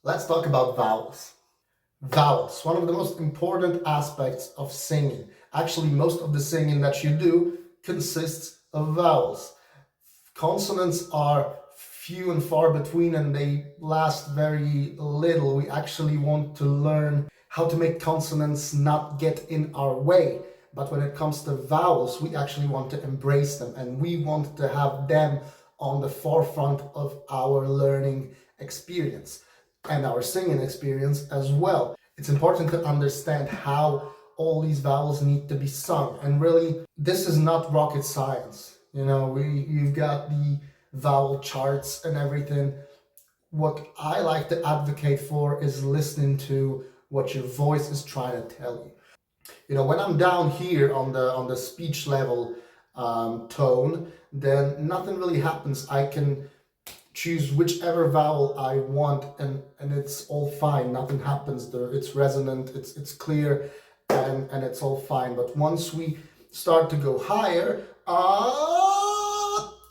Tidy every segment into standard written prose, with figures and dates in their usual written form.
Let's talk about vowels. Vowels, one of the most important aspects of singing. Actually, most of the singing that you do consists of vowels. Consonants are few and far between and they last very little. We actually want to learn how to make consonants not get in our way. But when it comes to vowels, we actually want to embrace them and we want to have them on the forefront of our learning experience and our singing experience as well. It's important to understand how all these vowels need to be sung, and really this is not rocket science. You've got the vowel charts and everything. What I like to advocate for is listening to what your voice is trying to tell you. When I'm down here on the speech level tone, then nothing really happens. I can choose whichever vowel I want, and it's all fine. Nothing happens there. It's resonant, it's clear, and it's all fine. But once we start to go higher,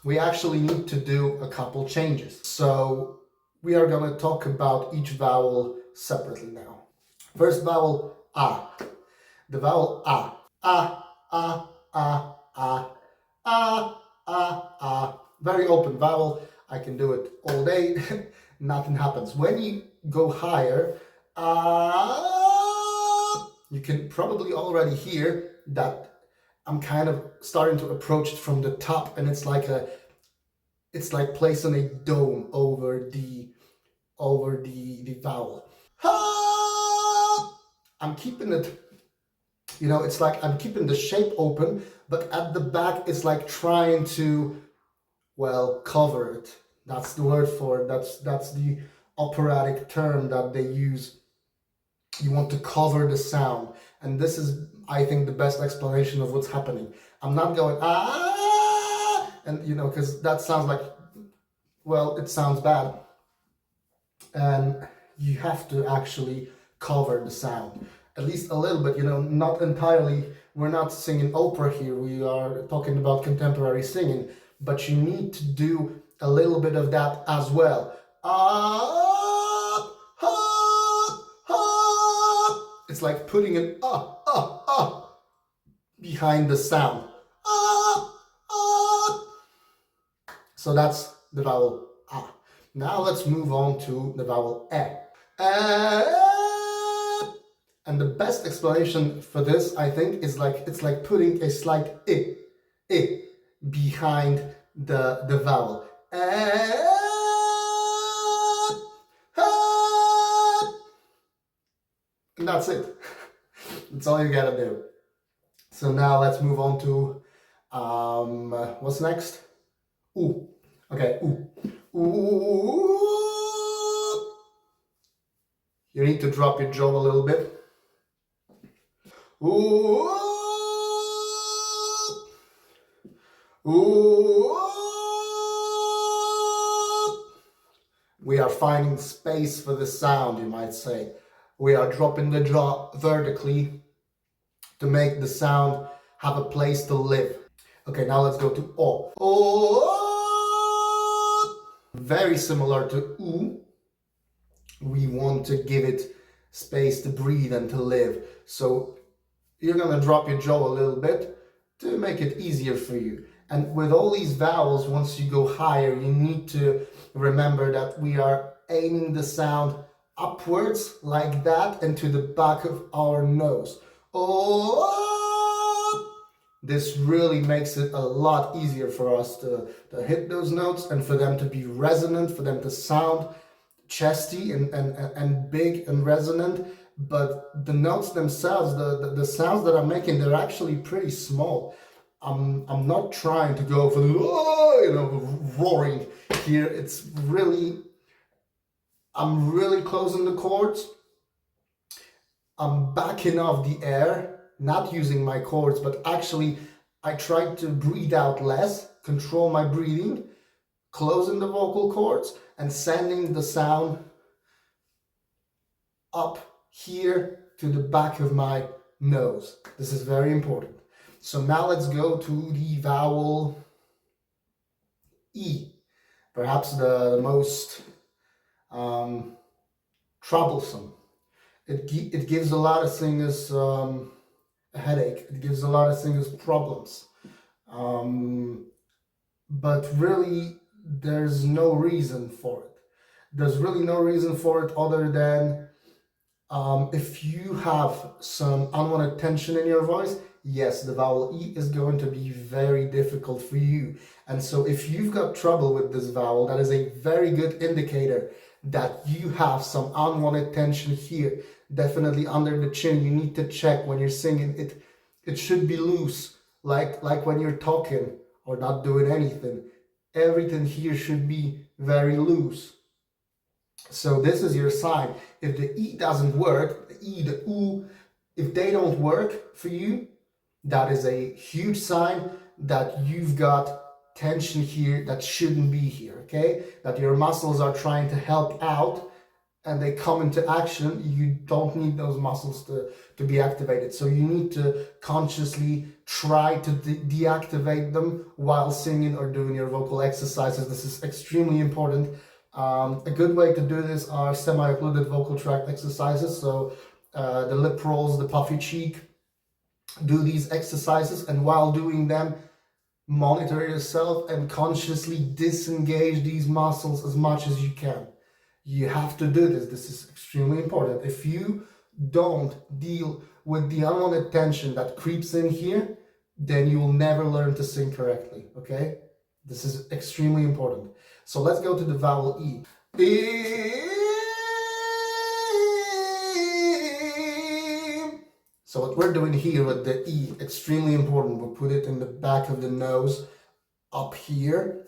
we actually need to do a couple changes. So we are going to talk about each vowel separately now. First vowel, ah. The vowel ah. Ah, ah, ah, ah, ah, ah, ah. Very open vowel. I can do it all day. Nothing happens. When you go higher, ah, you can probably already hear that I'm kind of starting to approach it from the top, and it's like placing a dome over the vowel. Ah, I'm keeping it. It's like I'm keeping the shape open, but at the back it's like trying to, cover it. That's the word for it. That's the operatic term that they use. You want to cover the sound. And this is, I think, the best explanation of what's happening. I'm not going, ah, and because that sounds like, it sounds bad. And you have to actually cover the sound. At least a little bit, not entirely. We're not singing opera here. We are talking about contemporary singing. But you need to do a little bit of that as well. Ah, ah, ah. It's like putting an behind the sound. Ah, ah. So that's the vowel ah. Now let's move on to the vowel eh. And the best explanation for this, I think, is it's like putting a slight I behind the vowel. And that's it. That's all you gotta do. So now let's move on to what's next? Ooh. Okay, ooh. Ooh. You need to drop your jaw a little bit. Ooh. Ooh. We are finding space for the sound, you might say. We are dropping the jaw vertically to make the sound have a place to live. Okay, now let's go to O. O. Very similar to oo. We want to give it space to breathe and to live. So you're gonna drop your jaw a little bit to make it easier for you. And with all these vowels, once you go higher, you need to remember that we are aiming the sound upwards like that and to the back of our nose. Oh, this really makes it a lot easier for us to hit those notes and for them to be resonant, for them to sound chesty and big and resonant. But the notes themselves, the sounds that I'm making, they're actually pretty small. I'm not trying to go for the roaring here. It's really, I'm really closing the chords. I'm backing off the air, not using my chords, but actually I try to breathe out less, control my breathing, closing the vocal cords and sending the sound up here to the back of my nose. This is very important. So now let's go to the vowel E. Perhaps the most troublesome. It gives a lot of singers a headache. It gives a lot of singers problems. Um, but really, there's no reason for it. There's really no reason for it other than if you have some unwanted tension in your voice, yes, the vowel E is going to be very difficult for you. And so if you've got trouble with this vowel, that is a very good indicator that you have some unwanted tension here, definitely under the chin. You need to check when you're singing. It should be loose, like when you're talking or not doing anything. Everything here should be very loose. So this is your sign. If the E doesn't work, the E, the Oo, if they don't work for you, that is a huge sign that you've got tension here that shouldn't be here, okay? That your muscles are trying to help out and they come into action. You don't need those muscles to be activated. So you need to consciously try to deactivate them while singing or doing your vocal exercises. This is extremely important. A good way to do this are semi-occluded vocal tract exercises. So the lip rolls, the puffy cheek, do these exercises, and while doing them, monitor yourself and consciously disengage these muscles as much as you can. You have to do this. This is extremely important. If you don't deal with the unwanted tension that creeps in here, then you will never learn to sing correctly, okay? This is extremely important. So let's go to the vowel E. So what we're doing here with the E, extremely important. We'll put it in the back of the nose, up here.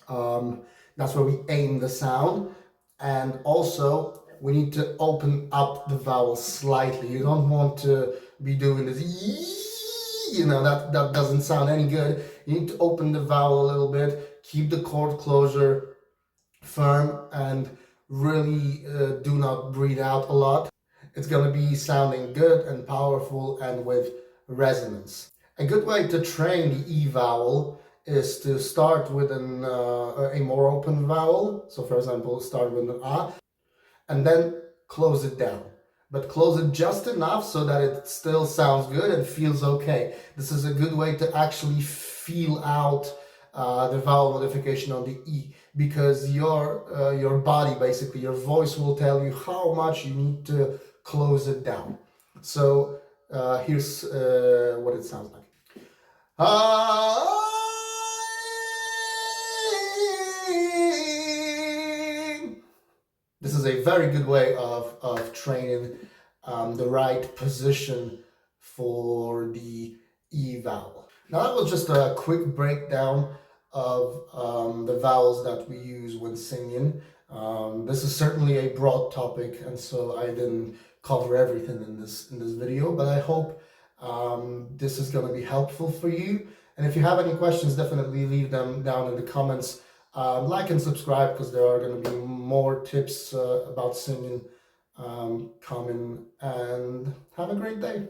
That's where we aim the sound. And also, we need to open up the vowel slightly. You don't want to be doing this, that doesn't sound any good. You need to open the vowel a little bit, keep the chord closure firm, and really do not breathe out a lot. It's going to be sounding good and powerful and with resonance. A good way to train the E vowel is to start with a more open vowel. So for example, start with an Ah, and then close it down. But close it just enough so that it still sounds good and feels okay. This is a good way to actually feel out the vowel modification on the E, because your body, basically your voice, will tell you how much you need to close it down. So here's what it sounds like. This is a very good way of training the right position for the E vowel. Now that was just a quick breakdown of the vowels that we use when singing. This is certainly a broad topic, and so I didn't cover everything in this video, but I hope this is going to be helpful for you. And if you have any questions, definitely leave them down in the comments. Like and subscribe, because there are going to be more tips about singing coming. And have a great day.